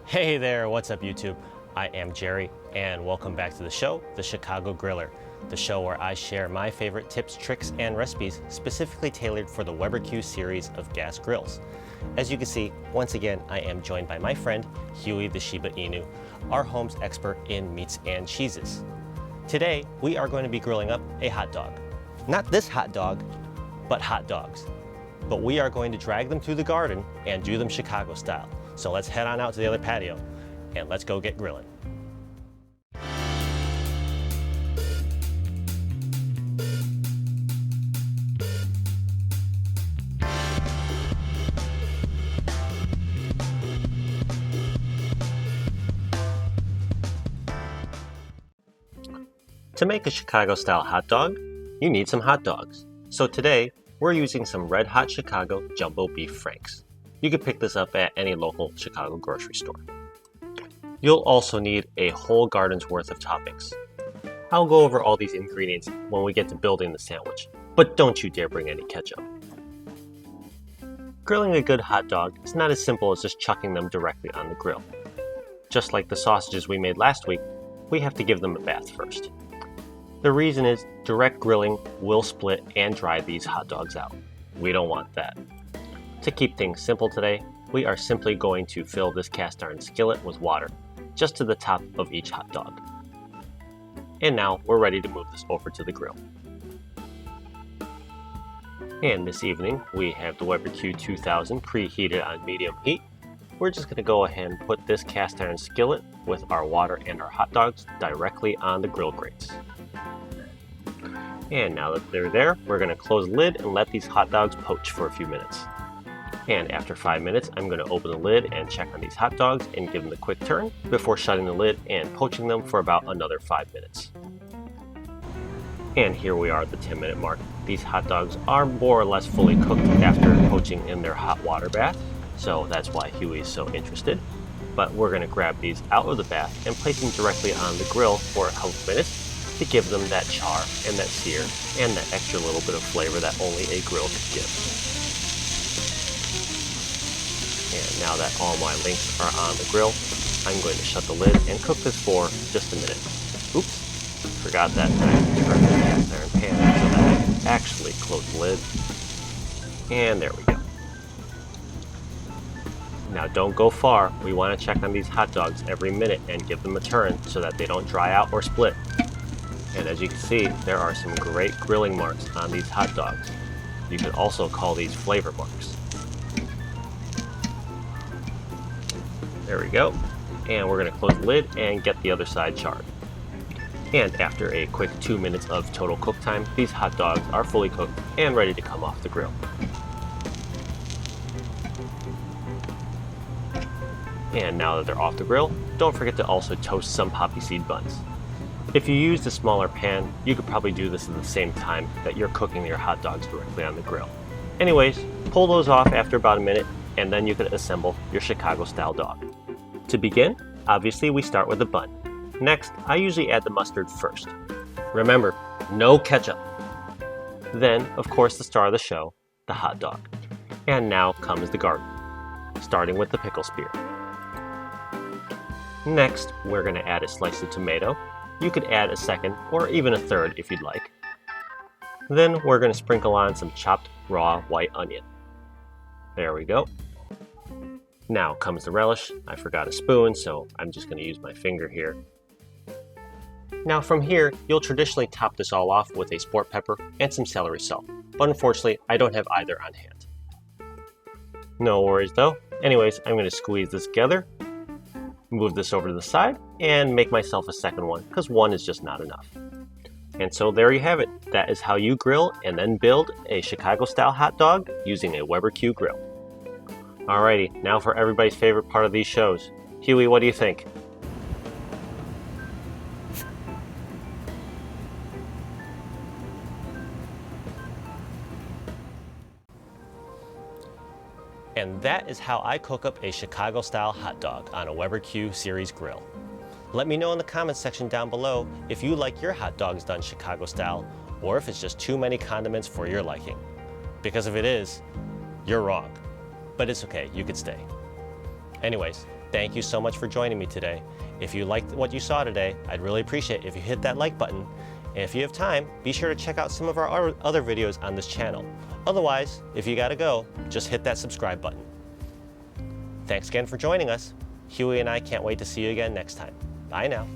Hey there, what's up YouTube? I am Jerry and welcome back to the show, The Chicago Griller, the show where I share my favorite tips, tricks, and recipes specifically tailored for the Weber Q series of gas grills. As you can see, once again, I am joined by my friend, Huey the Shiba Inu, our home's expert in meats and cheeses. Today, we are going to be grilling up a hot dog. Not this hot dog, but hot dogs. But we are going to drag them through the garden and do them Chicago style. So let's head on out to the other patio and let's go get grilling. To make a Chicago style hot dog, you need some hot dogs. So today, we're using some Red Hot Chicago Jumbo Beef Franks. You can pick this up at any local Chicago grocery store. You'll also need a whole garden's worth of toppings. I'll go over all these ingredients when we get to building the sandwich, but don't you dare bring any ketchup. Grilling a good hot dog is not as simple as just chucking them directly on the grill. Just like the sausages we made last week, we have to give them a bath first. The reason is direct grilling will split and dry these hot dogs out. We don't want that. To keep things simple today, we are simply going to fill this cast iron skillet with water, just to the top of each hot dog. And now we're ready to move this over to the grill. And this evening, we have the Weber Q2000 preheated on medium heat. We're just going to go ahead and put this cast iron skillet with our water and our hot dogs directly on the grill grates. And now that they're there, we're going to close the lid and let these hot dogs poach for a few minutes. And after 5 minutes, I'm going to open the lid and check on these hot dogs and give them a quick turn before shutting the lid and poaching them for about another 5 minutes. And here we are at the 10-minute mark. These hot dogs are more or less fully cooked after poaching in their hot water bath, so that's why Huey is so interested. But we're going to grab these out of the bath and place them directly on the grill for a couple minutes to give them that char and that sear and that extra little bit of flavor that only a grill could give. And now that all my links are on the grill, I'm going to shut the lid and cook this for just a minute. Oops, forgot that I turned the cast iron pan so that I can actually close the lid. And there we go. Now don't go far, we want to check on these hot dogs every minute and give them a turn so that they don't dry out or split. And as you can see, there are some great grilling marks on these hot dogs. You could also call these flavor marks. There we go. And we're going to close the lid and get the other side charred. And after a quick 2 minutes of total cook time, these hot dogs are fully cooked and ready to come off the grill. And now that they're off the grill, don't forget to also toast some poppy seed buns. If you used a smaller pan, you could probably do this at the same time that you're cooking your hot dogs directly on the grill. Anyways, pull those off after about a minute, and then you can assemble your Chicago style dog. To begin, obviously we start with a bun. Next, I usually add the mustard first. Remember, no ketchup. Then, of course, the star of the show, the hot dog. And now comes the garden, starting with the pickle spear. Next, we're going to add a slice of tomato. You could add a second or even a third if you'd like. Then we're going to sprinkle on some chopped raw white onion. There we go. Now comes the relish. I forgot a spoon, so I'm just going to use my finger here. Now from here, you'll traditionally top this all off with a sport pepper and some celery salt, but unfortunately, I don't have either on hand. No worries though. Anyways, I'm going to squeeze this together, move this over to the side, and make myself a second one, because one is just not enough. And so there you have it. That is how you grill and then build a Chicago-style hot dog using a Weber Q grill. Alrighty, now for everybody's favorite part of these shows. Huey, what do you think? And that is how I cook up a Chicago-style hot dog on a Weber Q series grill. Let me know in the comments section down below if you like your hot dogs done Chicago style or if it's just too many condiments for your liking. Because if it is, you're wrong. But it's okay, you could stay. Anyways, Thank you so much for joining me today. If you liked what you saw today, I'd really appreciate it if you hit that like button. And if you have time, be sure to check out some of our other videos on this channel. Otherwise, if you gotta go, just hit that subscribe button. Thanks again for joining us. Huey and I can't wait to see you again next time. Bye now.